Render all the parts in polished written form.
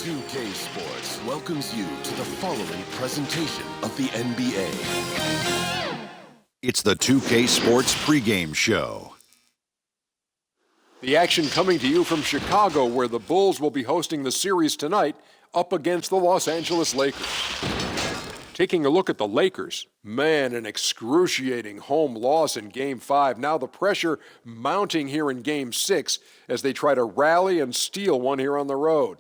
2K Sports welcomes you to the following presentation of the NBA. It's the 2K Sports pregame show. The action coming to you from Chicago, where the Bulls will be hosting the series tonight up against the Los Angeles Lakers. Taking a look at the Lakers, man, an excruciating home loss in Game 5. Now the pressure mounting here in Game 6 as they try to rally and steal one here on the road.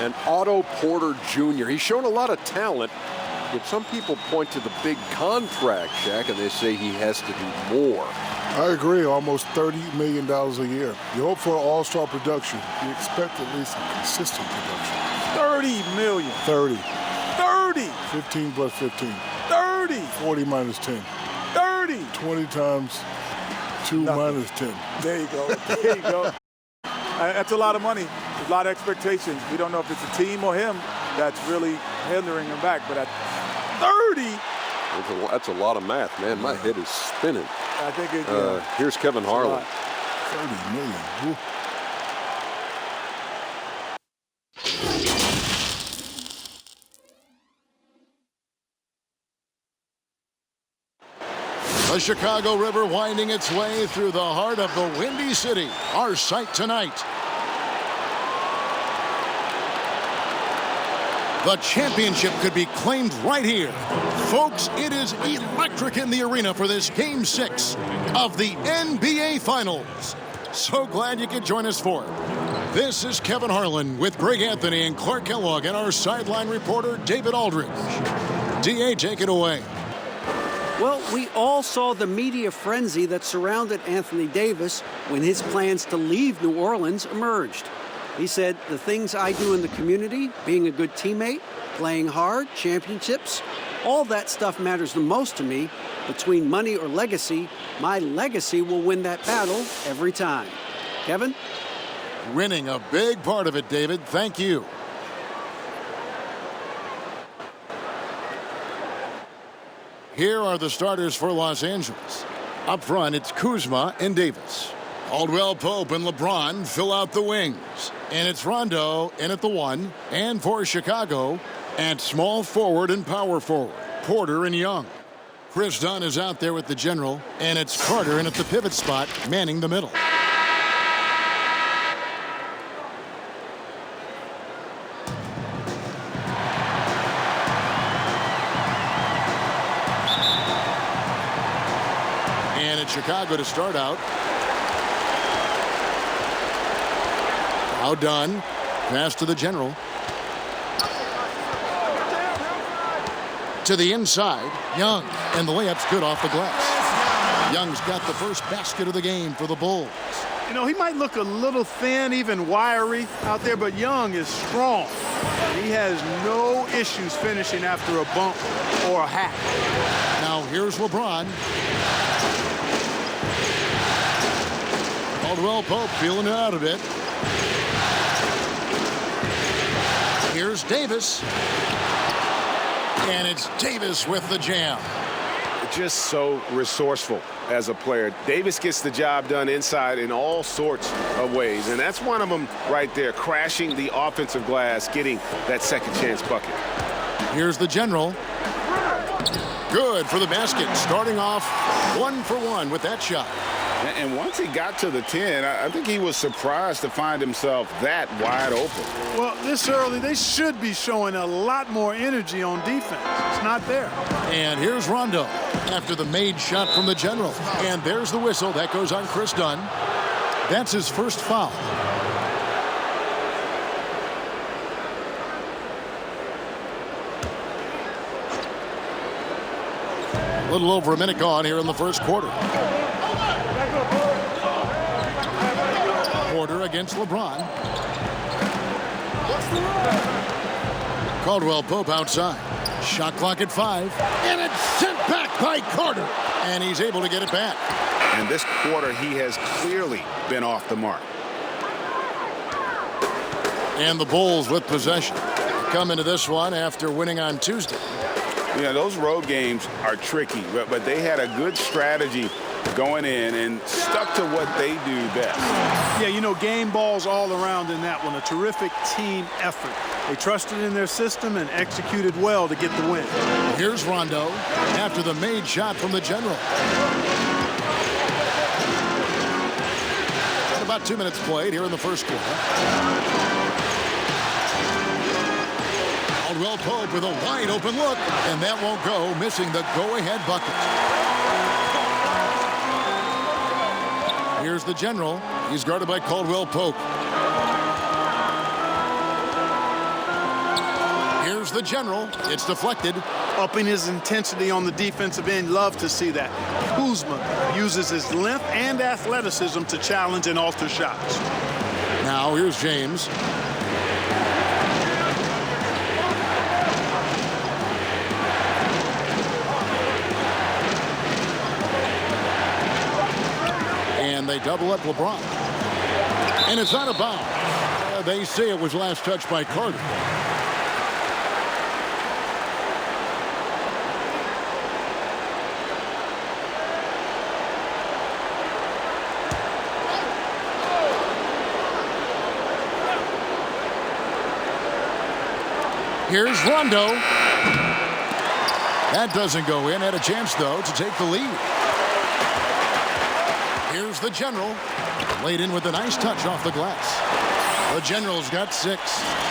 And Otto Porter Jr., he's shown a lot of talent, but some people point to the big contract, Shaq, and they say he has to do more. I agree, almost $30 million a year. You hope for all-star production. You expect at least a consistent production. 30 million. 30. 30. 15 plus 15. 30. 40 minus 10. 30. 20 times 2 minus 10. There you go. There you go. That's a lot of money. There's a lot of expectations. We don't know if it's the team or him that's really hindering him back. But at 30. That's a lot of math, man. My head is spinning. I think it, here's Kevin Harlan. 30 million. Woo. The Chicago River winding its way through the heart of the Windy City. Our sight tonight. The championship could be claimed right here. Folks, it is electric in the arena for this Game 6 of the NBA Finals. So glad you could join us for it. This is Kevin Harlan with Greg Anthony and Clark Kellogg and our sideline reporter, David Aldridge. D.A., take it away. Well, we all saw the media frenzy that surrounded Anthony Davis when his plans to leave New Orleans emerged. He said, the things I do in the community, being a good teammate, playing hard, championships, all that stuff matters the most to me. Between money or legacy, my legacy will win that battle every time. Kevin? Winning a big part of it, David. Thank you. Here are the starters for Los Angeles. Up front, it's Kuzma and Davis. Caldwell Pope and LeBron fill out the wings. And it's Rondo in at the 1. And for Chicago, at small forward and power forward, Porter and Young. Chris Dunn is out there with the general. And it's Carter in at the pivot spot, manning the middle. Chicago to start out. Now done. Pass to the general. To the inside. Young. And the layup's good off the glass. Young's got the first basket of the game for the Bulls. You know, he might look a little thin, even wiry out there, but Young is strong. He has no issues finishing after a bump or a hack. Now here's LeBron. Caldwell Pope feeling it out a bit. Here's Davis. And it's Davis with the jam. Just so resourceful as a player. Davis gets the job done inside in all sorts of ways. And that's one of them right there, crashing the offensive glass, getting that second chance bucket. Here's the general. Good for the basket. Starting off 1 for 1 with that shot. And once he got to the 10, I think he was surprised to find himself that wide open. Well, this early, they should be showing a lot more energy on defense. It's not there. And here's Rondo after the made shot from the general. And there's the whistle. That goes on Chris Dunn. That's his first foul. A little over a minute gone here in the first quarter. Porter against LeBron. Caldwell Pope outside. Shot clock at 5. And it's sent back by Carter. And he's able to get it back. And this quarter, he has clearly been off the mark. And the Bulls with possession. Come into this one after winning on Tuesday. You know, those road games are tricky, but they had a good strategy going in and stuck to what they do best. Yeah, you know, game balls all around in that one. A terrific team effort. They trusted in their system and executed well to get the win. Here's Rondo after the made shot from the general. And about 2 minutes played here in the first quarter. Caldwell Pope with a wide open look, and that won't go, missing the go-ahead bucket. Here's the general. He's guarded by Caldwell Pope. Here's the general. It's deflected. Upping his intensity on the defensive end. Love to see that. Kuzma uses his length and athleticism to challenge and alter shots. Now here's James. And they double up LeBron. And it's out of bounds. They say it was last touched by Carter. Here's Rondo. That doesn't go in. Had a chance, though, to take the lead. Here's the general. Laid in with a nice touch off the glass. The general's got 6.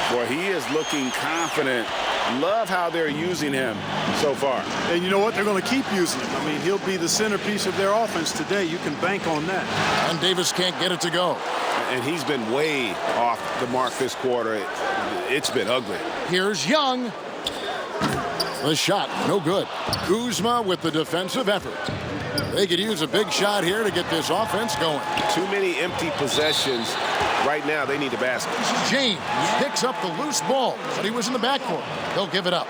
Boy, he is looking confident. Love how they're using him so far. And you know what? They're going to keep using him. I mean, he'll be the centerpiece of their offense today. You can bank on that. And Davis can't get it to go. And he's been way off the mark this quarter. It's been ugly. Here's Young. The shot, no good. Kuzma with the defensive effort. They could use a big shot here to get this offense going. Too many empty possessions. Right now, they need a basket. James picks up the loose ball, but he was in the backcourt. They'll give it up.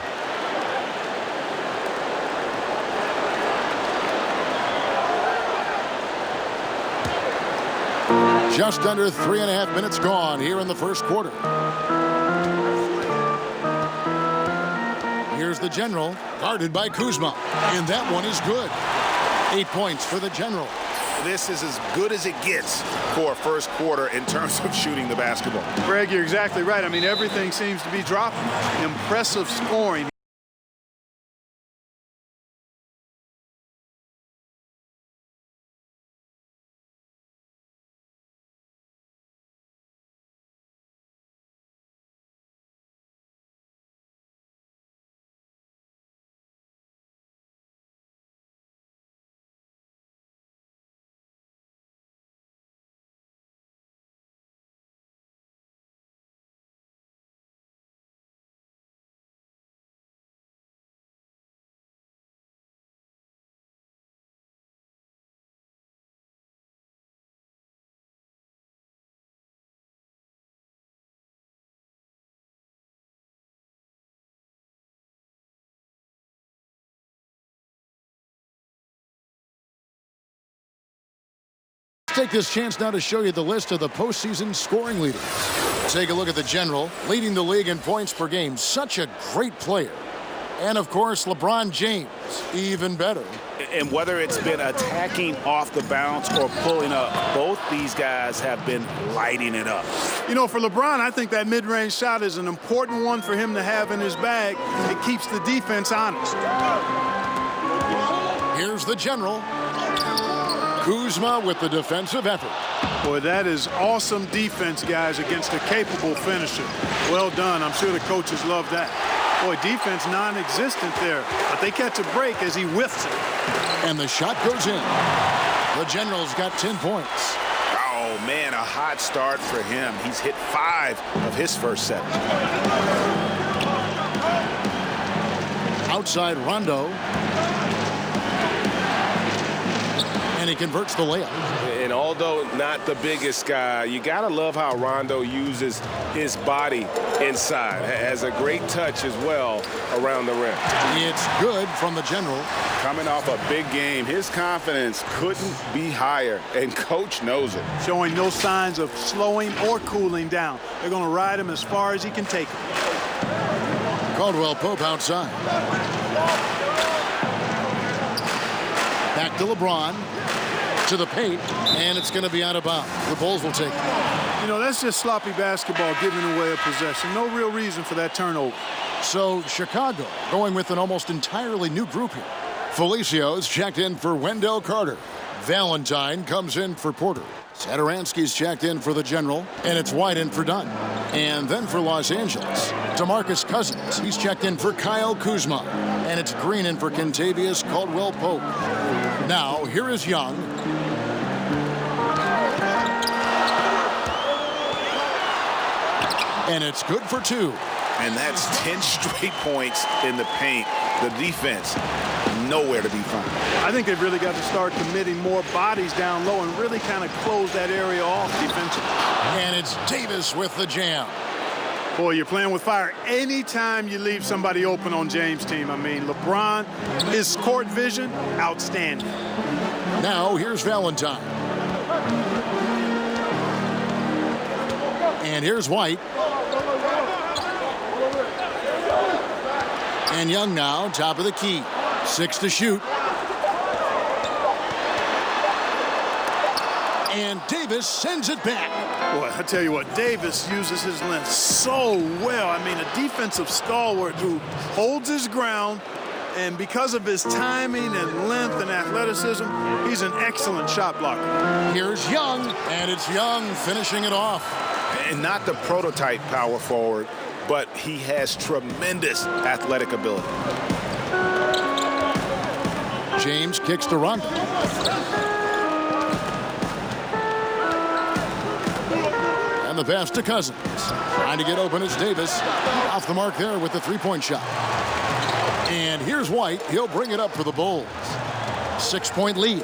Just under 3.5 minutes gone here in the first quarter. Here's the general, guarded by Kuzma. And that one is good. 8 points for the general. This is as good as it gets for a first quarter in terms of shooting the basketball. Greg, you're exactly right. I mean, everything seems to be dropping. Impressive scoring. Take this chance now to show you the list of the postseason scoring leaders. Take a look at the general, leading the league in points per game. Such a great player. And, of course, LeBron James, even better. And whether it's been attacking off the bounce or pulling up, both these guys have been lighting it up. You know, for LeBron, I think that mid-range shot is an important one for him to have in his bag. It keeps the defense honest. Here's the general. Kuzma with the defensive effort. Boy, that is awesome defense, guys, against a capable finisher. Well done. I'm sure the coaches love that. Boy, defense non-existent there, but they catch a break as he whiffs it. And the shot goes in. The general's got 10 points. Oh, man, a hot start for him. He's hit 5 of his first 7. Outside Rondo. And he converts the layup. And although not the biggest guy, you got to love how Rondo uses his body inside. Has a great touch as well around the rim. It's good from the general. Coming off a big game, his confidence couldn't be higher, and coach knows it. Showing no signs of slowing or cooling down. They're going to ride him as far as he can take him. Caldwell Pope outside. Back to LeBron. to the paint, and it's going to be out of bounds. The Bulls will take it. You know, that's just sloppy basketball, giving away a possession. No real reason for that turnover. So Chicago going with an almost entirely new group here. Felicio's checked in for Wendell Carter. Valentine comes in for Porter. Satoransky's checked in for the General, and it's White in for Dunn. And then for Los Angeles, DeMarcus Cousins. He's checked in for Kyle Kuzma, and it's Green in for Kentavious Caldwell-Pope. Now, here is Young. And it's good for 2. And that's 10 straight points in the paint. The defense, nowhere to be found. I think they've really got to start committing more bodies down low and really kind of close that area off defensively. And it's Davis with the jam. Boy, you're playing with fire anytime you leave somebody open on James' team. I mean, LeBron, his court vision, outstanding. Now, here's Valentine. And here's White. And Young now, top of the key. 6 to shoot. And Davis sends it back. Boy, I tell you what, Davis uses his length so well. I mean, a defensive stalwart who holds his ground, and because of his timing and length and athleticism, he's an excellent shot blocker. Here's Young, and it's Young finishing it off. And not the prototype power forward, but he has tremendous athletic ability. James kicks to Rondo. And the pass to Cousins. Trying to get open is Davis. Off the mark there with the three-point shot. And here's White. He'll bring it up for the Bulls. 6-point lead.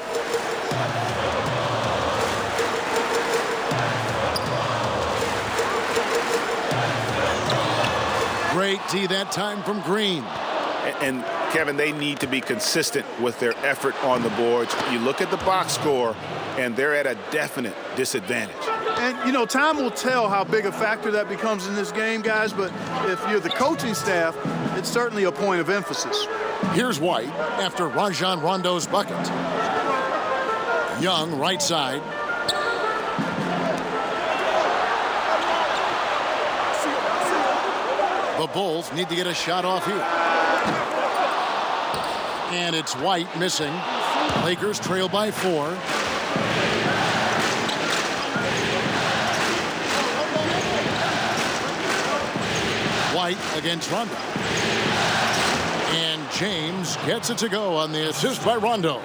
Great D that time from Green. And Kevin, they need to be consistent with their effort on the boards. You look at the box score, and they're at a definite disadvantage. And, you know, time will tell how big a factor that becomes in this game, guys, but if you're the coaching staff, it's certainly a point of emphasis. Here's White after Rajon Rondo's bucket. Young, right side. The Bulls need to get a shot off here. And it's White missing. Lakers trail by 4. White against Rondo. And James gets it to go on the assist by Rondo.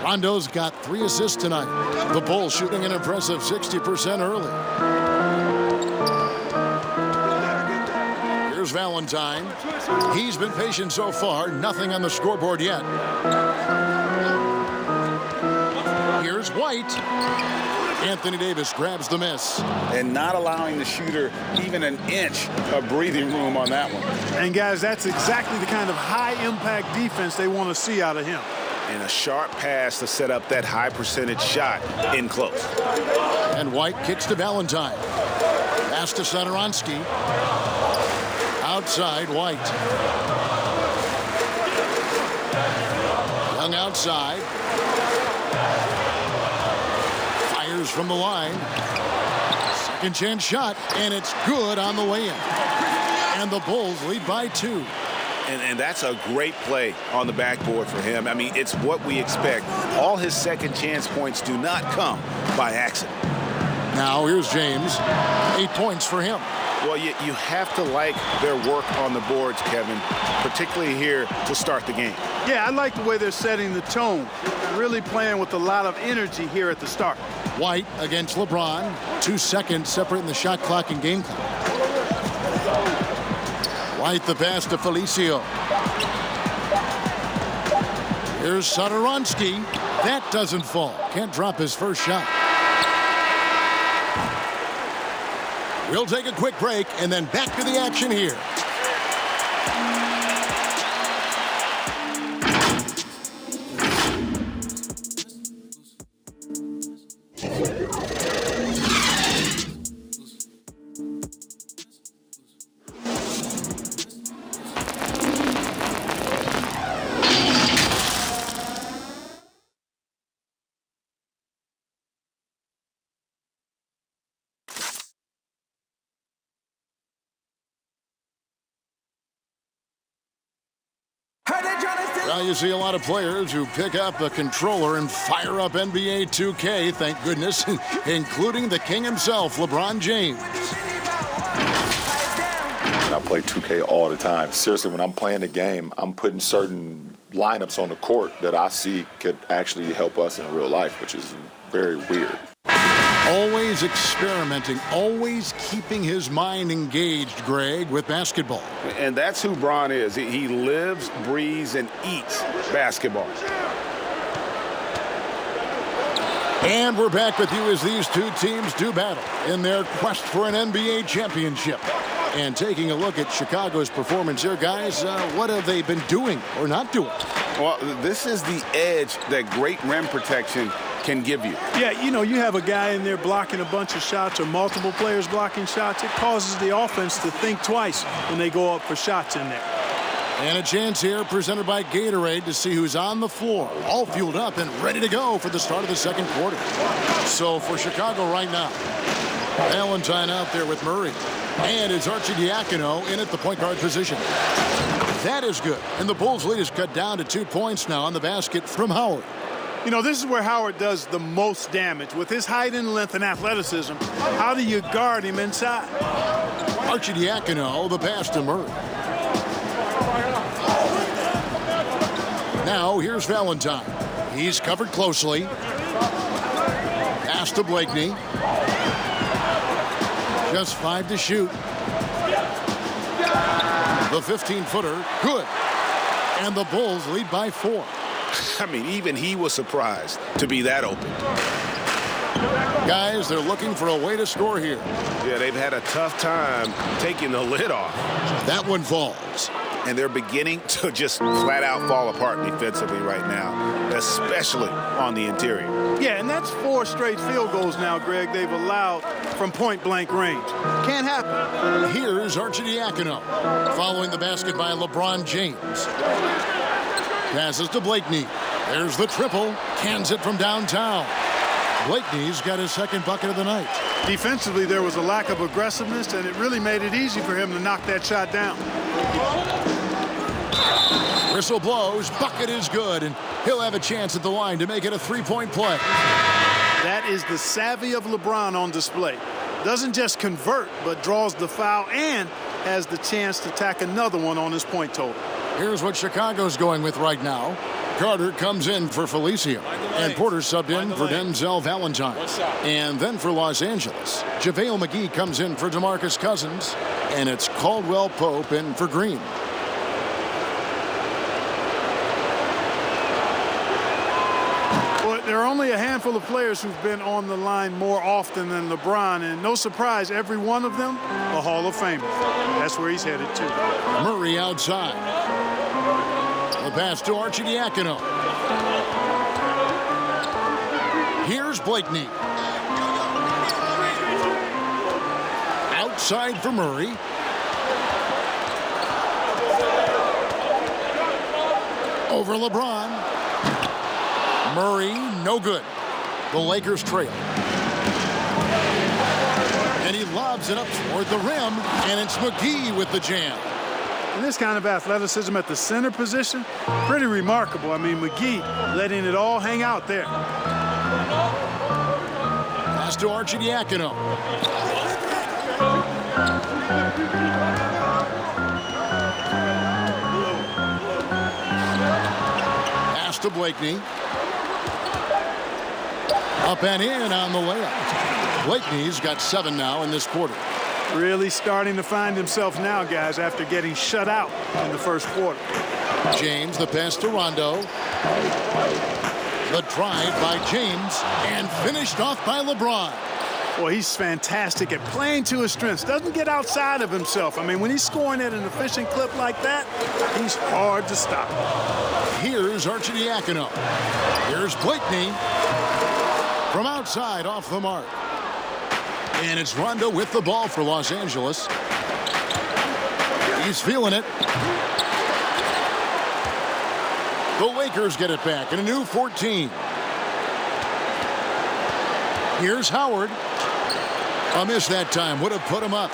Rondo's got 3 assists tonight. The Bulls shooting an impressive 60% early. Here's Valentine. He's been patient so far. Nothing on the scoreboard yet. Here's White. Anthony Davis grabs the miss. And not allowing the shooter even an inch of breathing room on that one. And, guys, that's exactly the kind of high-impact defense they want to see out of him. And a sharp pass to set up that high-percentage shot in close. And White kicks to Valentine. Pass to Satoransky. Outside, White. Young outside. Fires from the line. Second chance shot, and it's good on the way in. And the Bulls lead by 2. And that's a great play on the backboard for him. I mean, it's what we expect. All his second chance points do not come by accident. Now here's James. 8 points for him. Well, you have to like their work on the boards, Kevin, particularly here to start the game. Yeah, I like the way they're setting the tone. Really playing with a lot of energy here at the start. White against LeBron. 2 seconds separating the shot clock and game clock. White the pass to Felicio. Here's Satoransky. That doesn't fall. Can't drop his first shot. We'll take a quick break and then back to the action here. Well, you see a lot of players who pick up a controller and fire up NBA 2K, thank goodness, including the king himself, LeBron James. I play 2K all the time. Seriously, when I'm playing the game, I'm putting certain lineups on the court that I see could actually help us in real life, which is very weird. Always experimenting, always keeping his mind engaged, Greg, with basketball. And that's who Bron is. He lives, breathes, and eats basketball. And we're back with you as these two teams do battle in their quest for an NBA championship. And taking a look at Chicago's performance here, guys, what have they been doing or not doing? Well, this is the edge that great rim protection can give you. Yeah, you know, you have a guy in there blocking a bunch of shots or multiple players blocking shots. It causes the offense to think twice when they go up for shots in there. And a chance here presented by Gatorade to see who's on the floor, all fueled up and ready to go for the start of the second quarter. So for Chicago right now, Valentine out there with Murray. And it's Arcidiacono in at the point guard position. That is good. And the Bulls' lead is cut down to 2 points now on the basket from Howard. You know, this is where Howard does the most damage. With his height and length and athleticism, how do you guard him inside? Arcidiacono, the pass to Murray. Now, here's Valentine. He's covered closely. Pass to Blakeney. Just 5 to shoot. The 15-footer, good. And the Bulls lead by 4. I mean, even he was surprised to be that open. Guys, they're looking for a way to score here. Yeah, they've had a tough time taking the lid off. That one falls. And they're beginning to just flat out fall apart defensively right now, especially on the interior. Yeah, and that's 4 straight field goals now, Greg, they've allowed from point-blank range. Can't happen. Here's Arcidiacono, following the basket by LeBron James. Passes to Blakeney. There's the triple. Cans it from downtown. Blakeney's got his second bucket of the night. Defensively, there was a lack of aggressiveness, and it really made it easy for him to knock that shot down. Whistle blows. Bucket is good, and he'll have a chance at the line to make it a 3-point play. That is the savvy of LeBron on display. Doesn't just convert, but draws the foul and has the chance to tack another one on his point total. Here's what Chicago's going with right now. Carter comes in for Felicio. And Porter subbed in for Denzel Valentine. And then for Los Angeles, JaVale McGee comes in for DeMarcus Cousins. And it's Caldwell Pope in for Green. Well, there are only a handful of players who've been on the line more often than LeBron. And no surprise, every one of them a Hall of Famer. That's where he's headed to. Murray outside. The pass to Arcidiacono. Here's Blakeney. Outside for Murray. Over LeBron. Murray, no good. The Lakers trail. And he lobs it up toward the rim, and it's McGee with the jam. And this kind of athleticism at the center position, pretty remarkable. I mean, McGee letting it all hang out there. Pass to Arcidiacono. Pass to Blakeney. Up and in on the layup. Blakeney's got 7 now in this quarter. Really starting to find himself now, guys, after getting shut out in the first quarter. James, the pass to Rondo. The drive by James, and finished off by LeBron. Well, he's fantastic at playing to his strengths. Doesn't get outside of himself. I mean, when he's scoring at an efficient clip like that, he's hard to stop. Here's Arcidiacono. Here's Blakeney. From outside, off the mark. And it's Rondo with the ball for Los Angeles. He's feeling it. The Lakers get it back in a new 14. Here's Howard. A miss that time. Would have put him up.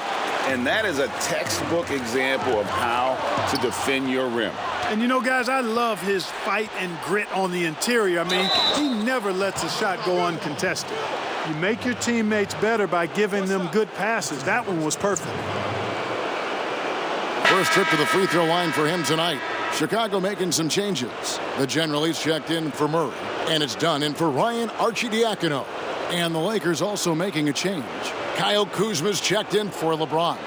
And that is a textbook example of how to defend your rim. And, you know, guys, I love his fight and grit on the interior. I mean, he never lets a shot go uncontested. You make your teammates better by giving them good passes. That one was perfect. First trip to the free throw line for him tonight. Chicago making some changes. The general is checked in for Murray, and it's done in for Ryan Arcidiacono. And the Lakers also making a change. Kyle Kuzma's checked in for LeBron.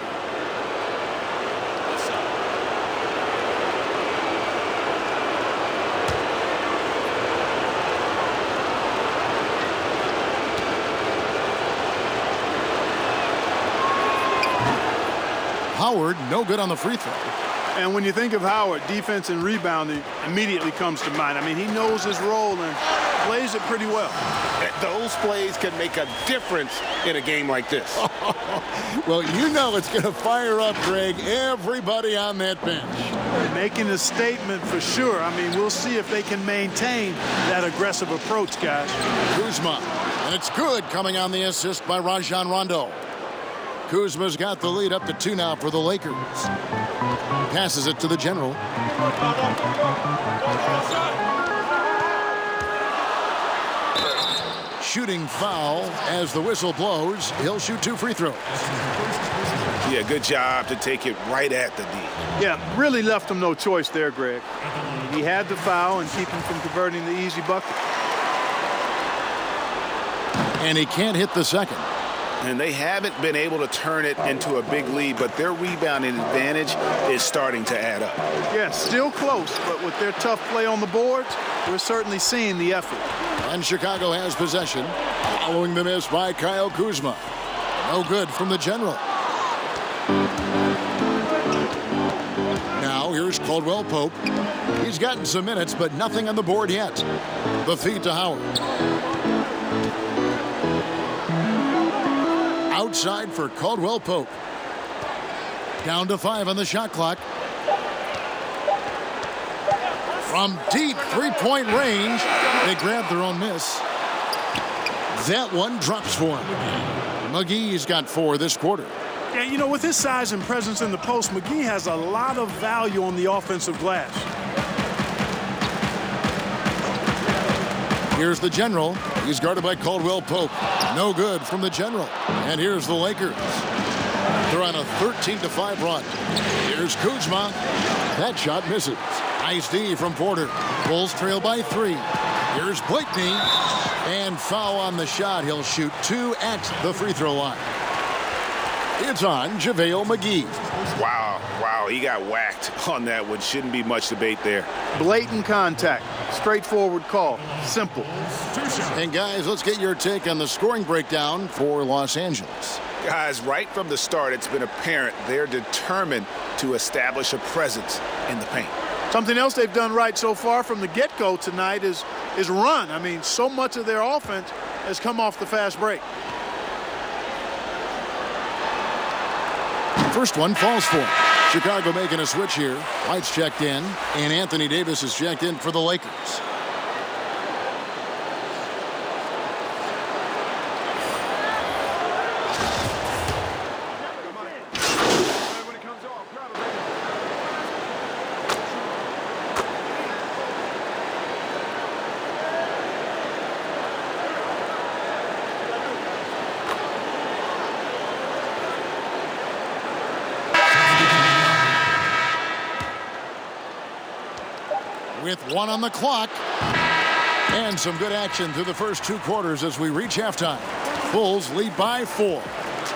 Howard, no good on the free throw. And when you think of Howard, defense and rebounding immediately comes to mind. I mean, he knows his role and plays it pretty well. Those plays can make a difference in a game like this. Well, you know it's going to fire up, Greg, everybody on that bench. Making a statement for sure. I mean, we'll see if they can maintain that aggressive approach, guys. Kuzma, and it's good coming on the assist by Rajon Rondo. Kuzma's got the lead up to 2 now for the Lakers. Passes it to the general. Shooting foul as the whistle blows. He'll shoot 2 free throws. Yeah, good job to take it right at the D. Yeah, really left him no choice there, Greg. He had the foul and keep him from converting the easy bucket. And he can't hit the second. And they haven't been able to turn it into a big lead, but their rebounding advantage is starting to add up. Yeah, still close, but with their tough play on the boards, we're certainly seeing the effort. And Chicago has possession, following the miss by Kyle Kuzma. No good from the general. Now here's Caldwell Pope. He's gotten some minutes, but nothing on the board yet. The feed to Howard. Outside for Caldwell Pope. Down to 5 on the shot clock. From deep three-point range, they grab their own miss. That one drops for him. McGee's got 4 this quarter. Yeah, you know, with his size and presence in the post, McGee has a lot of value on the offensive glass. Here's the general. He's guarded by Caldwell Pope. No good from the general. And here's the Lakers. They're on a 13-5 run. Here's Kuzma. That shot misses. Nice D from Porter. Bulls trail by 3. Here's Blakeney. And foul on the shot. He'll shoot 2 at the free throw line. It's on JaVale McGee. Wow, he got whacked on that one. Shouldn't be much debate there. Blatant contact. Straightforward call. Simple. And guys, let's get your take on the scoring breakdown for Los Angeles. Guys, right from the start, it's been apparent they're determined to establish a presence in the paint. Something else they've done right so far from the get-go tonight is run. I mean, so much of their offense has come off the fast break. First one falls for him. Chicago making a switch here. White's checked in, and Anthony Davis is checked in for the Lakers. With 1 on the clock. And some good action through the first 2 quarters as we reach halftime. Bulls lead by 4.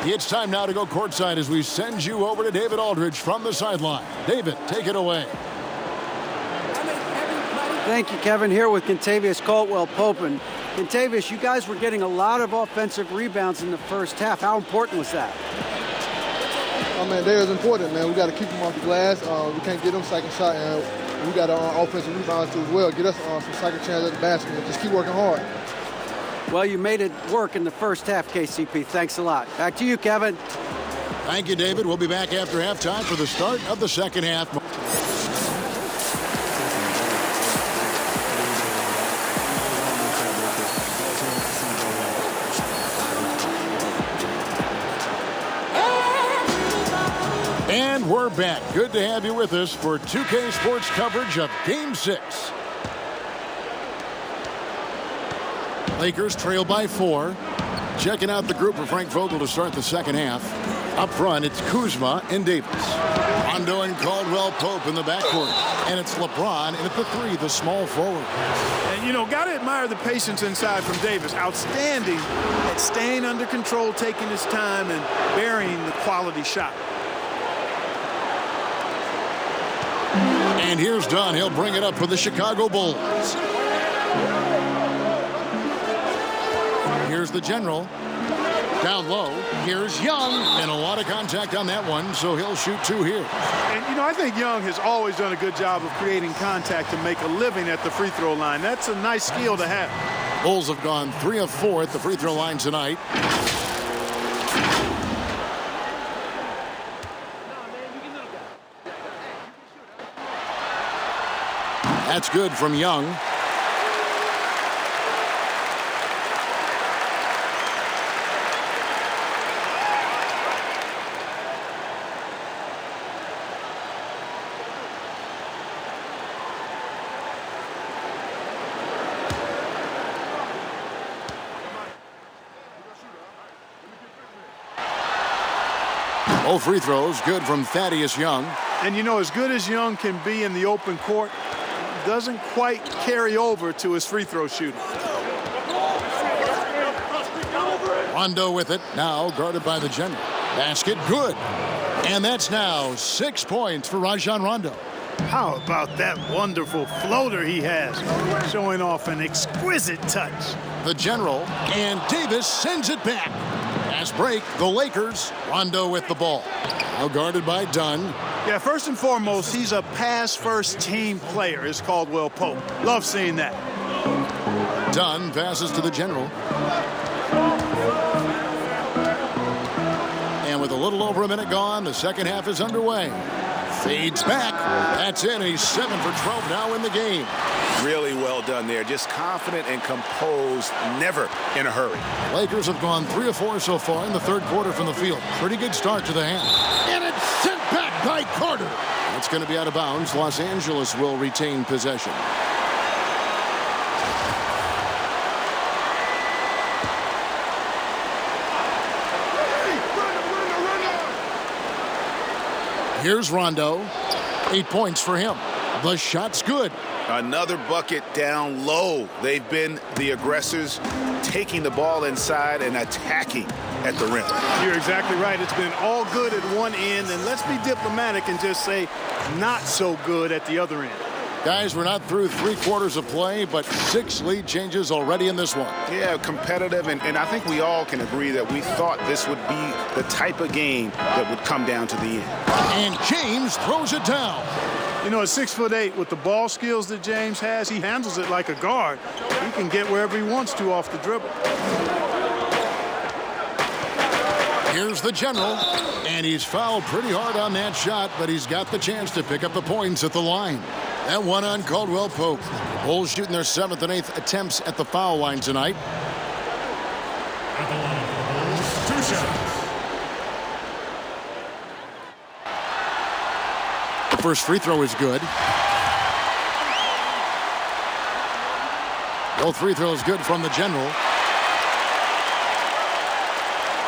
It's time now to go courtside as we send you over to David Aldridge from the sideline. David, take it away. Thank you, Kevin. Here with Kentavious Caldwell-Pope. And Kentavious, you guys were getting a lot of offensive rebounds in the first half. How important was that? Oh, man, that is important, man. We got to keep them off the glass. We can't get them second shot, and we got offensive rebounds too as well. Get us some second chance at the basket and just keep working hard. Well, you made it work in the first half, KCP. Thanks a lot. Back to you, Kevin. Thank you, David. We'll be back after halftime for the start of the second half. And we're back. Good to have you with us for 2K Sports coverage of Game 6. Lakers trail by 4. Checking out the group for Frank Vogel to start the second half. Up front, it's Kuzma and Davis. Rondo and Caldwell Pope in the backcourt. And it's LeBron in at the 3, the small forward. And, you know, got to admire the patience inside from Davis. Outstanding at staying under control, taking his time, and burying the quality shot. And here's Dunn. He'll bring it up for the Chicago Bulls. Here's the general. Down low. Here's Young. And a lot of contact on that one, so he'll shoot 2 here. And, you know, I think Young has always done a good job of creating contact to make a living at the free throw line. That's a nice skill to have. Bulls have gone 3 of 4 at the free throw line tonight. That's good from Young. Both free throws good from Thaddeus Young. And, you know, as good as Young can be in the open court, doesn't quite carry over to his free throw shooting. Rondo with it, now guarded by the general. Basket good. And that's now 6 points for Rajon Rondo. How about that wonderful floater he has, showing off an exquisite touch. The general, and Davis sends it back. Fast break, the Lakers. Rondo with the ball. Now guarded by Dunn. Yeah, first and foremost, he's a pass-first team player, is Caldwell Pope. Love seeing that. Dunn passes to the general. And with a little over a minute gone, the second half is underway. Fades back. That's in. He's 7 for 12 now in the game. Really well done there. Just confident and composed, never in a hurry. Lakers have gone 3 of 4 so far in the third quarter from the field. Pretty good start to the half. And it's sent back by Carter. That's going to be out of bounds. Los Angeles will retain possession. Here's Rondo. 8 points for him. The shot's good. Another bucket down low. They've been the aggressors, taking the ball inside and attacking at the rim. You're exactly right. It's been all good at one end, and let's be diplomatic and just say not so good at the other end. Guys, we're not through 3 quarters of play, but 6 lead changes already in this one. Yeah, competitive, and I think we all can agree that we thought this would be the type of game that would come down to the end. And James throws it down. You know, at 6'8", with the ball skills that James has, he handles it like a guard. He can get wherever he wants to off the dribble. Here's the general, and he's fouled pretty hard on that shot, but he's got the chance to pick up the points at the line. That one on Caldwell Pope. Bulls shooting their 7th and 8th attempts at the foul line tonight. At the line, 2 shots. The first free throw is good. Both free throws good from the general.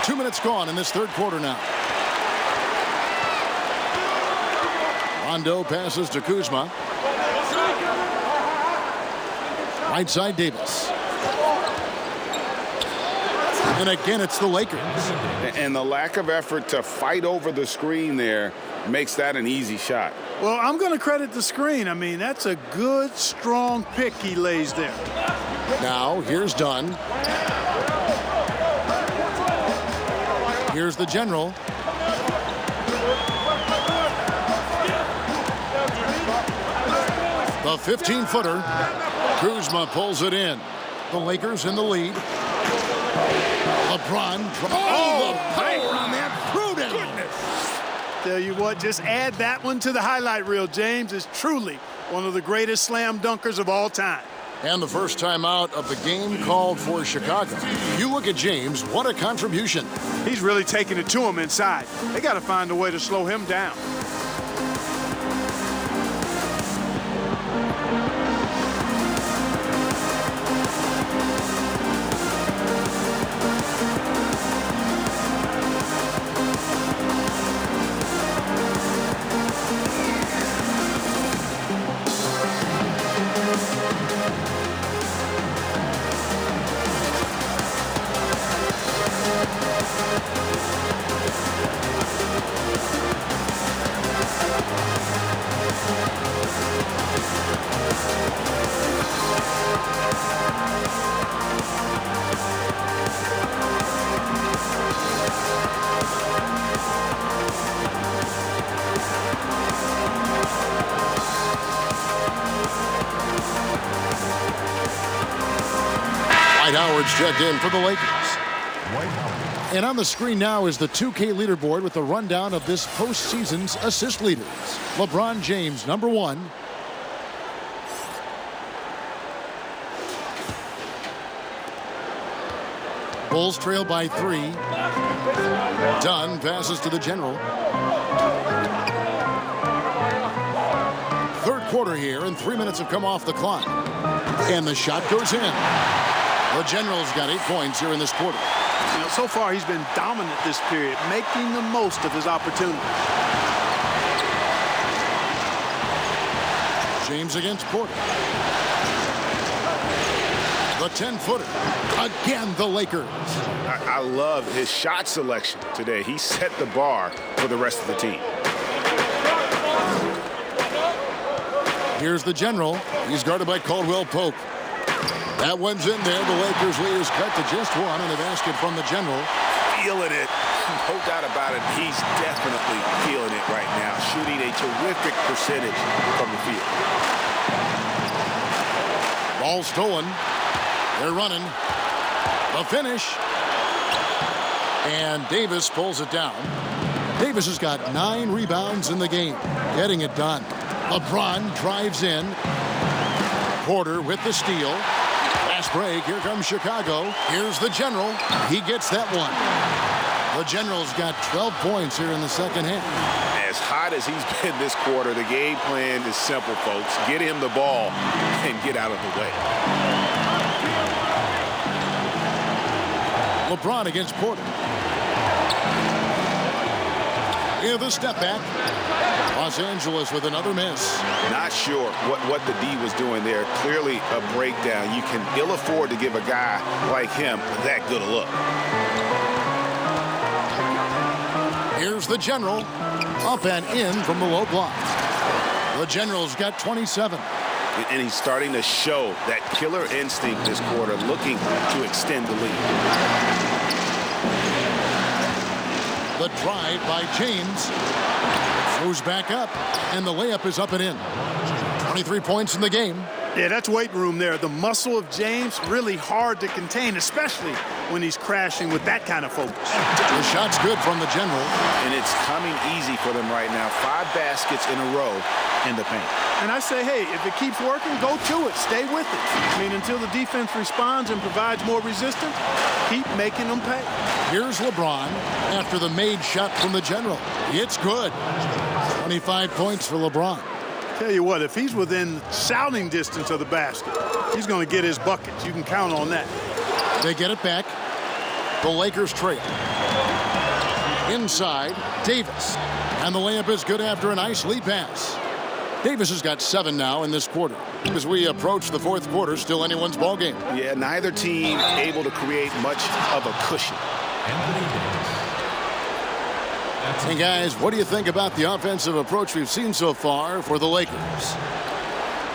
2 minutes gone in this third quarter now. Rondo passes to Kuzma. Right side, Davis. And again, it's the Lakers. And the lack of effort to fight over the screen there makes that an easy shot. Well, I'm going to credit the screen. I mean, that's a good, strong pick he lays there. Now, here's Dunn. Here's the general. The 15-footer. Kuzma pulls it in. The Lakers in the lead. LeBron. Oh, the power on that throwdown. Tell you what, just add that one to the highlight reel. James is truly one of the greatest slam dunkers of all time. And the first time out of the game called for Chicago. You look at James, what a contribution. He's really taking it to him inside. They got to find a way to slow him down. Howard's checked in for the Lakers. And on the screen now is the 2K leaderboard with the rundown of this postseason's assist leaders. LeBron James, number 1. Bulls trail by 3. Dunn passes to the general. Third quarter here, and 3 minutes have come off the clock. And the shot goes in. The general's got 8 points here in this quarter. You know, so far he's been dominant this period, making the most of his opportunity. James against Porter. The 10-footer. Again, the Lakers. I love his shot selection today. He set the bar for the rest of the team. Here's the general. He's guarded by Caldwell Pope. That one's in there. The Lakers lead is cut to just 1 on the basket from the general. Feeling it. No doubt about it. He's definitely feeling it right now. Shooting a terrific percentage from the field. Ball stolen. They're running. The finish. And Davis pulls it down. Davis has got 9 rebounds in the game. Getting it done. LeBron drives in. Porter with the steal. Fast break. Here comes Chicago. Here's the general. He gets that one. The general's got 12 points here in the second half. As hot as he's been this quarter, the game plan is simple, folks. Get him the ball and get out of the way. LeBron against Porter. Here the step back. Los Angeles with another miss. Not sure what the D was doing there. Clearly a breakdown. You can ill afford to give a guy like him that good a look. Here's the general. Up and in from the low block. The general's got 27. And he's starting to show that killer instinct this quarter, looking to extend the lead. The drive by James. Throws back up, and the layup is up and in. 23 points in the game. Yeah, that's weight room there. The muscle of James, really hard to contain, especially when he's crashing with that kind of focus. The shot's good from the general. And it's coming easy for them right now. 5 baskets in a row in the paint. And I say, hey, if it keeps working, go to it. Stay with it. I mean, until the defense responds and provides more resistance, keep making them pay. Here's LeBron after the made shot from the general. It's good. 25 points for LeBron. Tell you what, if he's within shouting distance of the basket, he's going to get his buckets. You can count on that. They get it back. The Lakers trail. Inside, Davis. And the layup is good after a nice lead pass. Davis has got 7 now in this quarter. As we approach the fourth quarter, still anyone's ball game. Yeah, neither team able to create much of a cushion. And guys, what do you think about the offensive approach we've seen so far for the Lakers?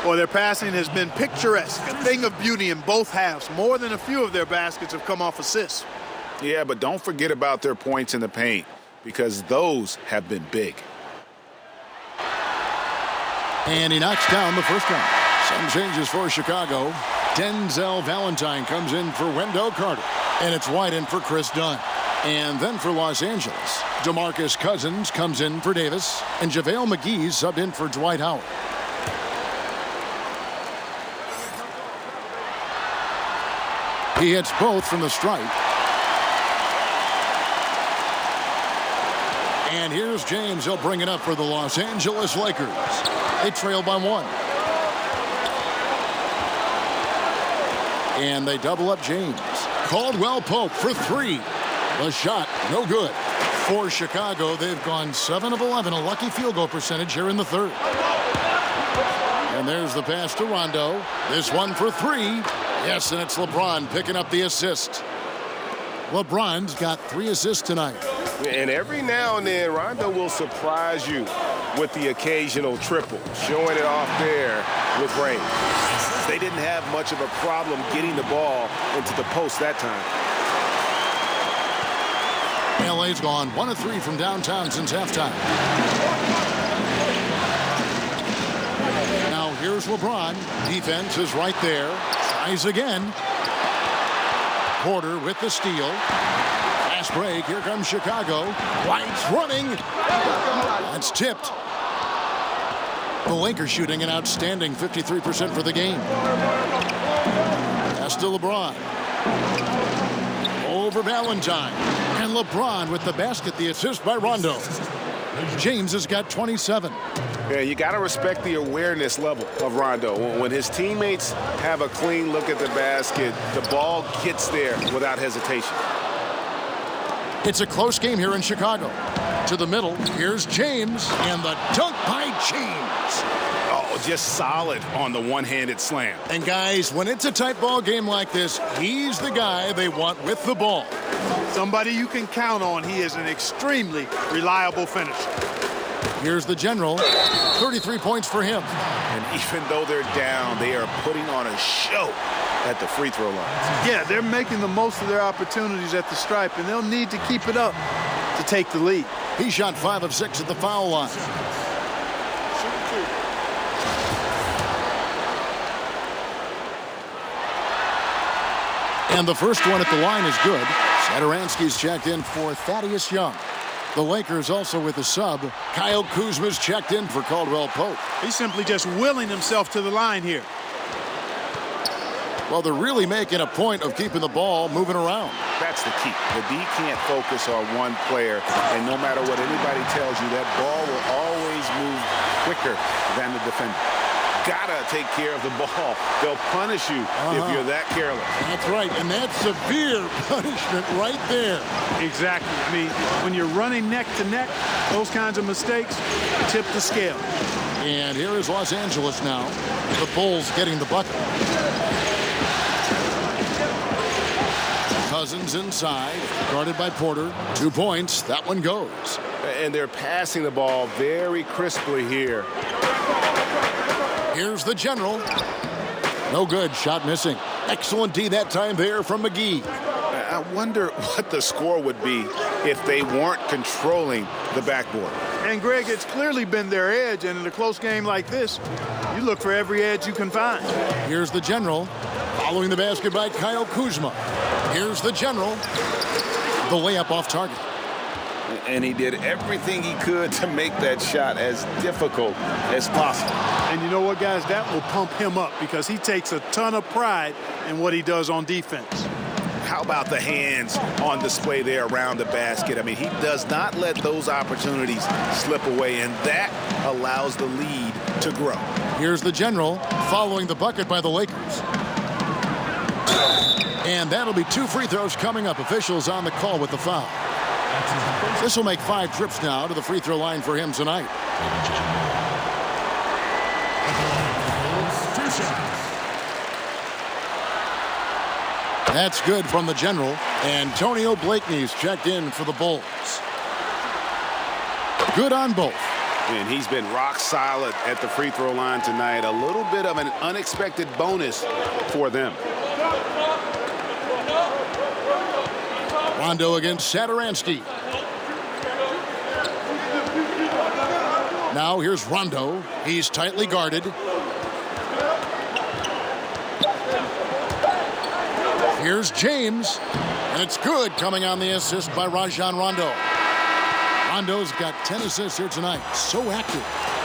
Well, their passing has been picturesque, a thing of beauty in both halves. More than a few of their baskets have come off assists. Yeah, but don't forget about their points in the paint, because those have been big. And he knocks down the first one. Some changes for Chicago. Denzel Valentine comes in for Wendell Carter. And it's White in for Chris Dunn. And then for Los Angeles, DeMarcus Cousins comes in for Davis. And JaVale McGee's subbed in for Dwight Howard. He hits both from the stripe. And here's James. He'll bring it up for the Los Angeles Lakers. They trail by 1. And they double up James. Caldwell Pope for 3. The shot, no good. For Chicago, they've gone 7 of 11, a lucky field goal percentage here in the third. And there's the pass to Rondo. This one for 3. Yes, and it's LeBron picking up the assist. LeBron's got 3 assists tonight. And every now and then, Rondo will surprise you with the occasional triple, showing it off there with range. They didn't have much of a problem getting the ball into the post that time. LA's gone 1 of 3 from downtown since halftime. Now here's LeBron. Defense is right there. Tries again. Porter with the steal. Fast break. Here comes Chicago. White's running. That's tipped. The Lakers shooting an outstanding 53% for the game. Pass to LeBron. Over Valentine. And LeBron with the basket, the assist by Rondo. James has got 27. Yeah, you got to respect the awareness level of Rondo. When his teammates have a clean look at the basket, the ball gets there without hesitation. It's a close game here in Chicago. To the middle, here's James, and the dunk by James. Oh, just solid on the one-handed slam. And guys, when it's a tight ball game like this, he's the guy they want with the ball. Somebody you can count on. He is an extremely reliable finisher. Here's the general. 33 points for him. And even though they're down, they are putting on a show at the free throw line. Yeah, they're making the most of their opportunities at the stripe, and they'll need to keep it up to take the lead. He shot 5 of 6 at the foul line. And the first one at the line is good. Satoransky's checked in for Thaddeus Young. The Lakers also with a sub. Kyle Kuzma's checked in for Caldwell Pope. He's simply just willing himself to the line here. Well, they're really making a point of keeping the ball moving around. That's the key. The D can't focus on one player, and no matter what anybody tells you, that ball will always move quicker than the defender. Gotta take care of the ball. They'll punish you if you're that careless. That's right, and that's severe punishment right there. Exactly. I mean, when you're running neck to neck, those kinds of mistakes tip the scale. And here is Los Angeles now. The Bulls getting the bucket. Cousins inside, guarded by Porter. 2 points. That one goes. And they're passing the ball very crisply here. Here's the general. No good. Shot missing. Excellent D that time there from McGee. I wonder what the score would be if they weren't controlling the backboard. And, Greg, it's clearly been their edge, and in a close game like this, you look for every edge you can find. Here's the general. Following the basket by Kyle Kuzma. Here's the general. The layup off target. And he did everything he could to make that shot as difficult as possible. And you know what, guys? That will pump him up because he takes a ton of pride in what he does on defense. How about the hands on display there around the basket? I mean, he does not let those opportunities slip away, and that allows the lead to grow. Here's the general following the bucket by the Lakers. And that'll be 2 free throws coming up. Officials on the call with the foul. This will make 5 trips now to the free throw line for him tonight. That's good from the general. Antonio Blakeney's checked in for the Bulls. Good on both. And he's been rock solid at the free throw line tonight. A little bit of an unexpected bonus for them. Rondo against Satoransky. Now here's Rondo. He's tightly guarded. Here's James. And it's good coming on the assist by Rajon Rondo. Rondo's got 10 assists here tonight. So active.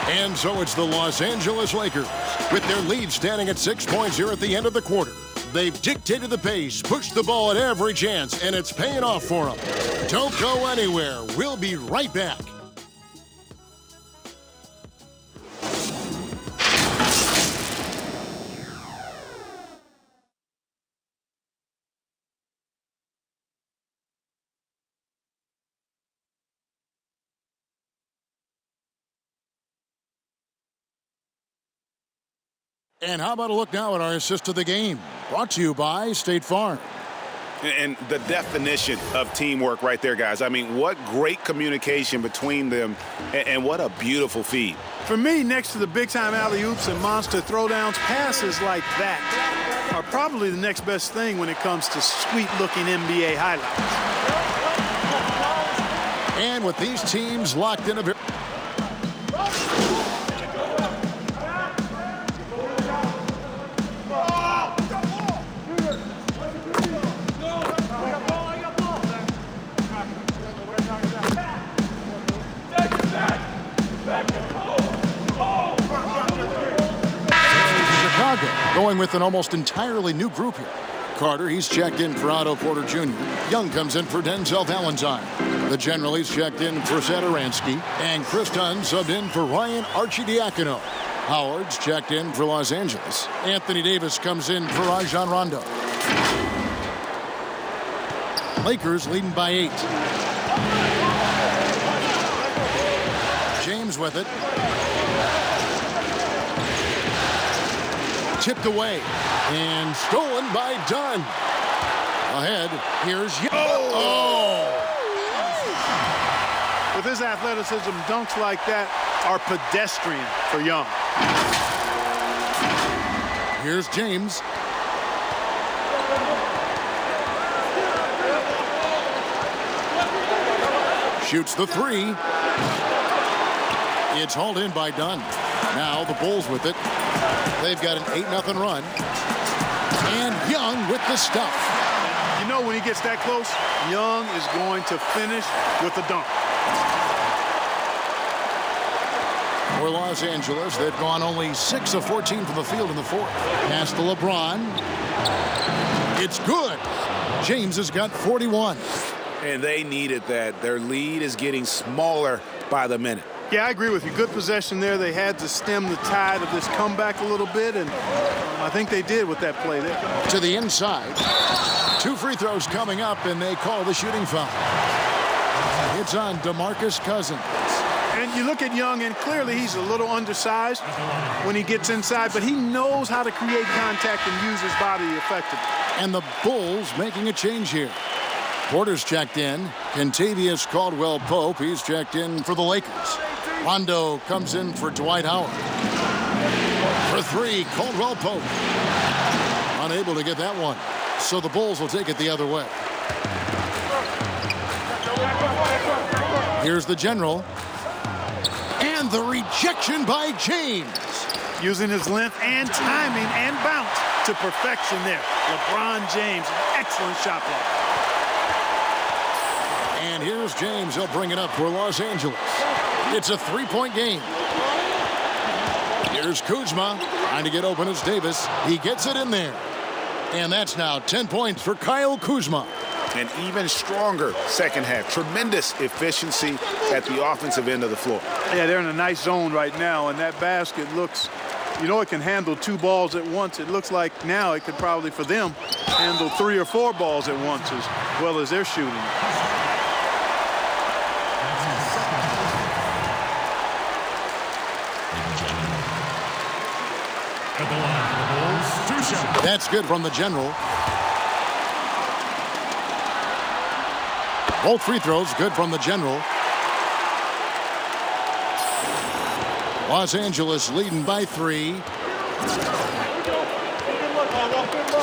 And so it's the Los Angeles Lakers with their lead standing at 6 points here at the end of the quarter. They've dictated the pace, pushed the ball at every chance, and it's paying off for them. Don't go anywhere. We'll be right back. And how about a look now at our assist of the game? Brought to you by State Farm. And the definition of teamwork right there, guys. I mean, what great communication between them, and what a beautiful feed. For me, next to the big-time alley-oops and monster throwdowns, passes like that are probably the next best thing when it comes to sweet-looking NBA highlights. And with these teams locked in a very... Going with an almost entirely new group here. Carter, he's checked in for Otto Porter Jr. Young comes in for Denzel Valentine. The general, he's checked in for Satoransky. And Chris Dunn subbed in for Ryan Arcidiacono. Howard's checked in for Los Angeles. Anthony Davis comes in for Rajon Rondo. Lakers leading by 8. James with it. Tipped away and stolen by Dunn. Ahead, here's With his athleticism, dunks like that are pedestrian for Young. Here's James. Shoots the 3. It's hauled in by Dunn. Now the Bulls with it. They've got an 8-0 run. And Young with the stuff. You know, when he gets that close, Young is going to finish with a dunk. For Los Angeles, they've gone only 6 of 14 from the field in the fourth. Pass to LeBron. It's good. James has got 41. And they needed that. Their lead is getting smaller by the minute. Yeah, I agree with you. Good possession there. They had to stem the tide of this comeback a little bit, and I think they did with that play there. To the inside. 2 free throws coming up, and they call the shooting foul. It's on DeMarcus Cousins. And you look at Young, and clearly he's a little undersized when he gets inside, but he knows how to create contact and use his body effectively. And the Bulls making a change here. Porter's checked in. Kentavious Caldwell-Pope, he's checked in for the Lakers. Rondo comes in for Dwight Howard. For 3, Caldwell-Pope. Unable to get that one. So the Bulls will take it the other way. Here's the general. And the rejection by James. Using his length and timing and bounce to perfection there. LeBron James, excellent shot block. And here's James. He'll bring it up for Los Angeles. It's a 3-point game. Here's Kuzma trying to get open as Davis. He gets it in there. And that's now 10 points for Kyle Kuzma. An even stronger second half. Tremendous efficiency at the offensive end of the floor. Yeah, they're in a nice zone right now, and that basket looks, you know, it can handle 2 balls at once. It looks like now it could probably, for them, handle 3 or 4 balls at once as well as they're shooting. That's good from the general. Both free throws good from the general. Los Angeles leading by 3.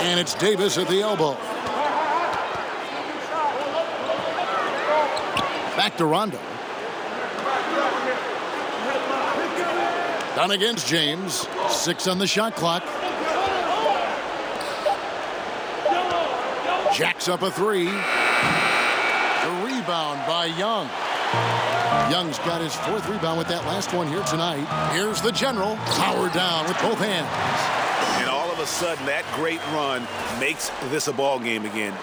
And it's Davis at the elbow. Back to Rondo. Done against James. 6 on the shot clock. Jacks up a 3. The rebound by Young. Young's got his 4th rebound with that last one here tonight. Here's the general. Power down with both hands. And all of a a sudden, that great run makes this a ball game again.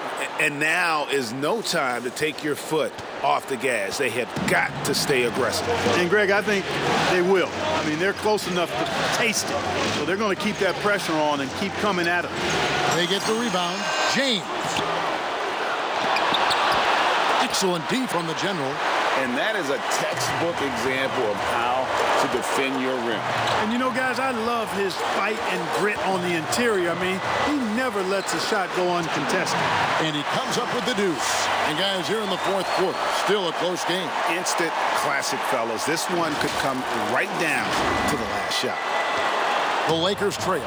And now is no time to take your foot off the gas. They have got to stay aggressive. And, Greg, I think they will. I mean, they're close enough to taste it. So they're going to keep that pressure on and keep coming at them. They get the rebound. James. Excellent D from the general. And that is a textbook example of how to defend your rim. And, you know, guys, I love his fight and grit on the interior. I mean, he never lets a shot go uncontested. And he comes up with the deuce. And, guys, here in the fourth quarter, still a close game. Instant classic, fellas. This one could come right down to the last shot. The Lakers trail.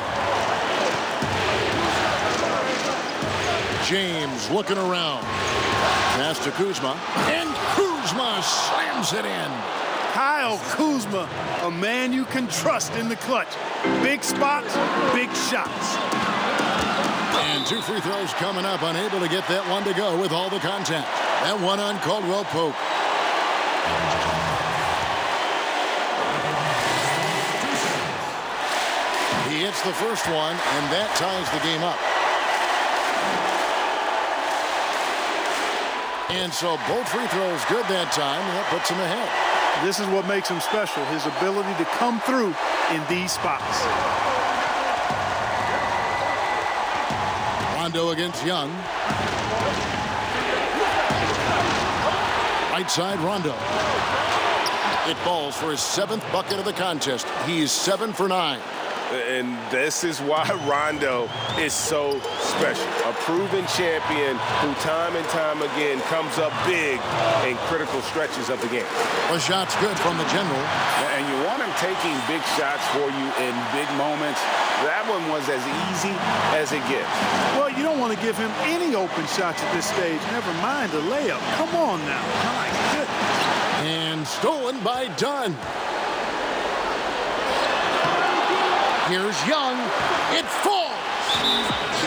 James looking around. Pass to Kuzma. And Kuzma slams it in. Kyle Kuzma, a man you can trust in the clutch. Big spots, big shots. And 2 free throws coming up, unable to get that one to go with all the contact. That one on Caldwell Pope. He hits the first one, and that ties the game up. And so both free throws good that time, and that puts him ahead. This is what makes him special, his ability to come through in these spots. Rondo against Young. Right side, Rondo. It falls for his 7th bucket of the contest. He's 7 for 9. And this is why Rondo is so special. A proven champion who time and time again comes up big in critical stretches of the game. The shot's good from the general. And you want him taking big shots for you in big moments. That one was as easy as it gets. Well, you don't want to give him any open shots at this stage. Never mind a layup. Come on now. My goodness. And stolen by Dunn. Here's Young. It falls.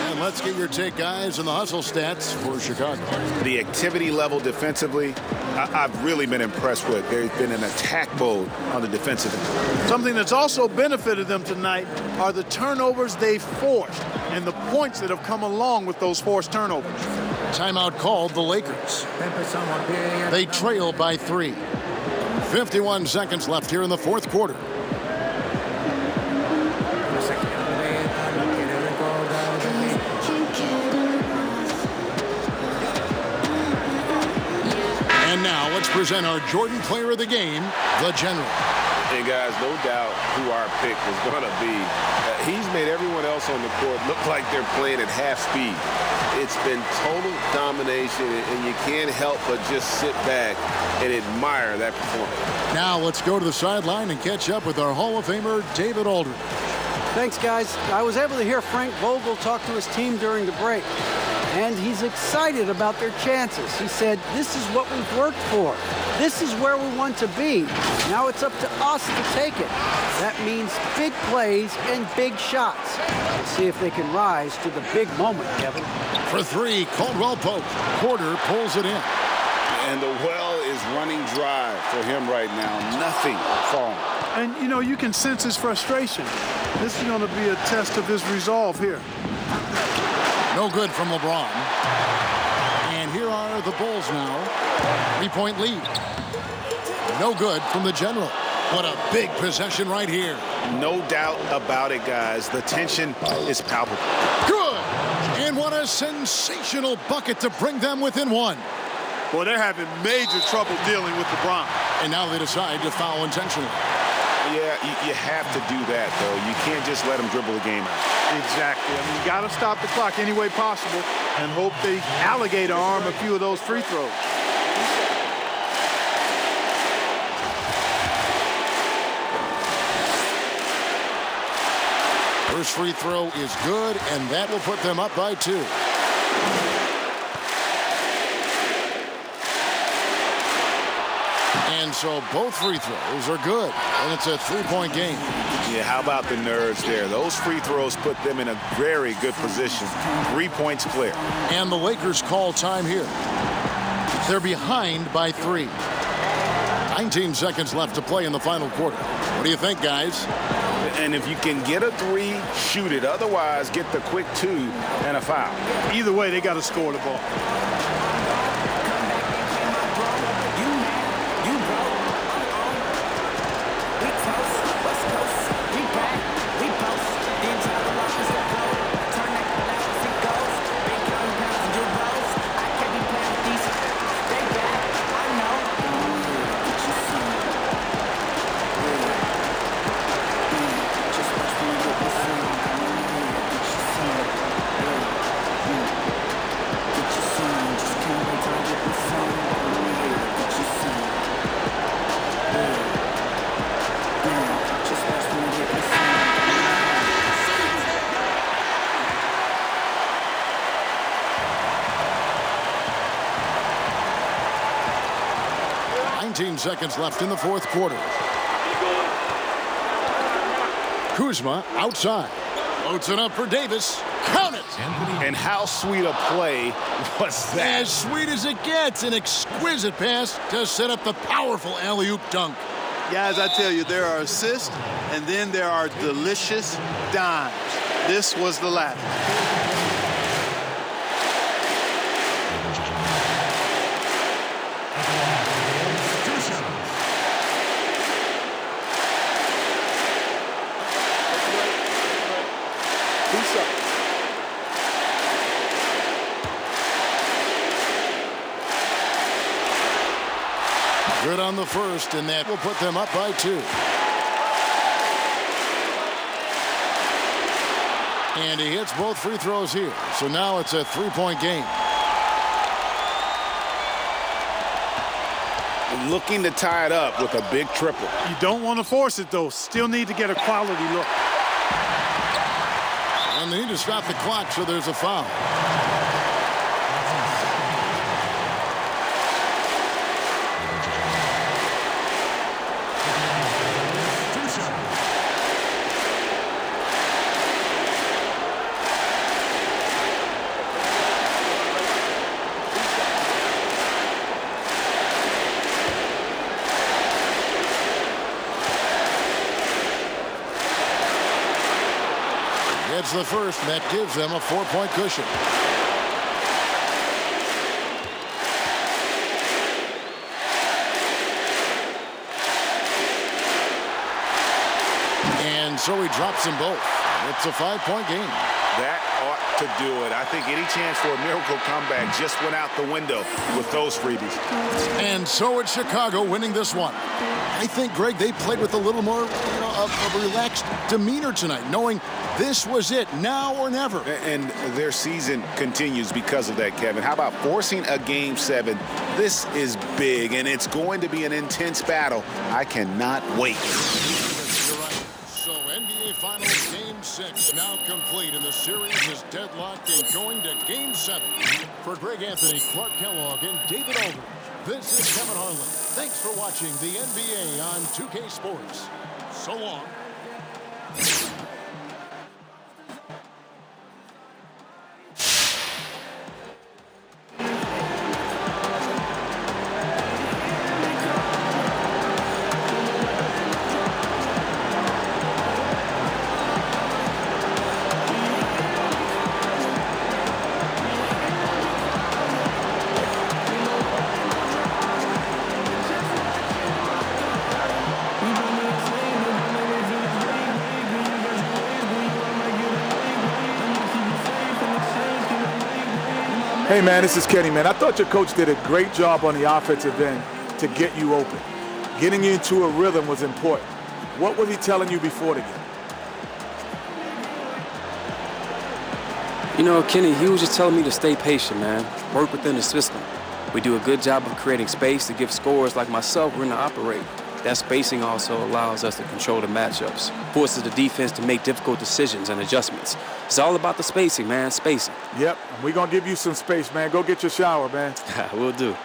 And let's get your take, guys, on the hustle stats for Chicago. The activity level defensively, I've really been impressed with. There's been an attack mode on the defensive end. Something that's also benefited them tonight are the turnovers they've forced and the points that have come along with those forced turnovers. Timeout called the Lakers. They trail by 3. 51 seconds left here in the fourth quarter. And now let's present our Jordan Player of the Game, the General. And guys, no doubt who our pick is going to be. He's made everyone else on the court look like they're playing at half speed. It's been total domination, and you can't help but just sit back and admire that performance. Now let's go to the sideline and catch up with our Hall of Famer, David Aldridge. Thanks, guys. I was able to hear Frank Vogel talk to his team during the break, and he's excited about their chances. He said, this is what we've worked for. This is where we want to be. Now it's up to us to take it. That means big plays and big shots. We'll see if they can rise to the big moment, Kevin. For 3, Caldwell Pope. Porter pulls it in. And the well is running dry for him right now. Nothing falling. And, you know, you can sense his frustration. This is going to be a test of his resolve here. No good from LeBron. And here are the Bulls now. 3-point lead. No good from the General. What a big possession right here. No doubt about it, guys. The tension is palpable. Good. And what a sensational bucket to bring them within 1. Well, they're having major trouble dealing with LeBron. And now they decide to foul intentionally. Yeah, you have to do that, though. You can't just let him dribble the game out. Exactly. I mean, you got to stop the clock any way possible and hope they alligator arm a few of those free throws. First free throw is good, and that will put them up by 2. And so both free throws are good, and it's a 3-point game. Yeah, how about the nerves there? Those free throws put them in a very good position. 3 points clear. And the Lakers call time here. They're behind by 3. 19 seconds left to play in the final quarter. What do you think, guys? And if you can get a 3, shoot it. Otherwise, get the quick 2 and a foul. Either way, they got to score the ball. Seconds left in the fourth quarter. Kuzma outside. Loads it up for Davis. Count it! And how sweet a play was that? As sweet as it gets. An exquisite pass to set up the powerful alley-oop dunk. Guys, I tell you, there are assists, and then there are delicious dimes. This was the latter. Good on the first, and that will put them up by 2. And he hits both free throws here. So now it's a 3-point game. Looking to tie it up with a big triple. You don't want to force it, though. Still need to get a quality look. And they need to stop the clock, so there's a foul. It's the first, and that gives them a 4-point cushion. And so he drops them both. It's a 5-point game. That ought to do it. I think any chance for a miracle comeback just went out the window with those freebies. And so it's Chicago winning this one. I think, Greg, they played with a little more of a relaxed demeanor tonight, knowing this was it, now or never. And their season continues because of that, Kevin. How about forcing a Game 7? This is big, and it's going to be an intense battle. I cannot wait. So NBA Finals Game 6 now complete, and the series is deadlocked and going to Game 7. For Greg Anthony, Clark Kellogg, and David Aldridge, this is Kevin Harlan. Thanks for watching the NBA on 2K Sports. So long. Hey, man, this is Kenny, man. I thought your coach did a great job on the offensive end to get you open. Getting you into a rhythm was important. What was he telling you before the game? You know, Kenny, he was just telling me to stay patient, man. Work within the system. We do a good job of creating space to give scorers like myself room to operate. That spacing also allows us to control the matchups, forces the defense to make difficult decisions and adjustments. It's all about the spacing, man, spacing. Yep, we're going to give you some space, man. Go get your shower, man. Will do.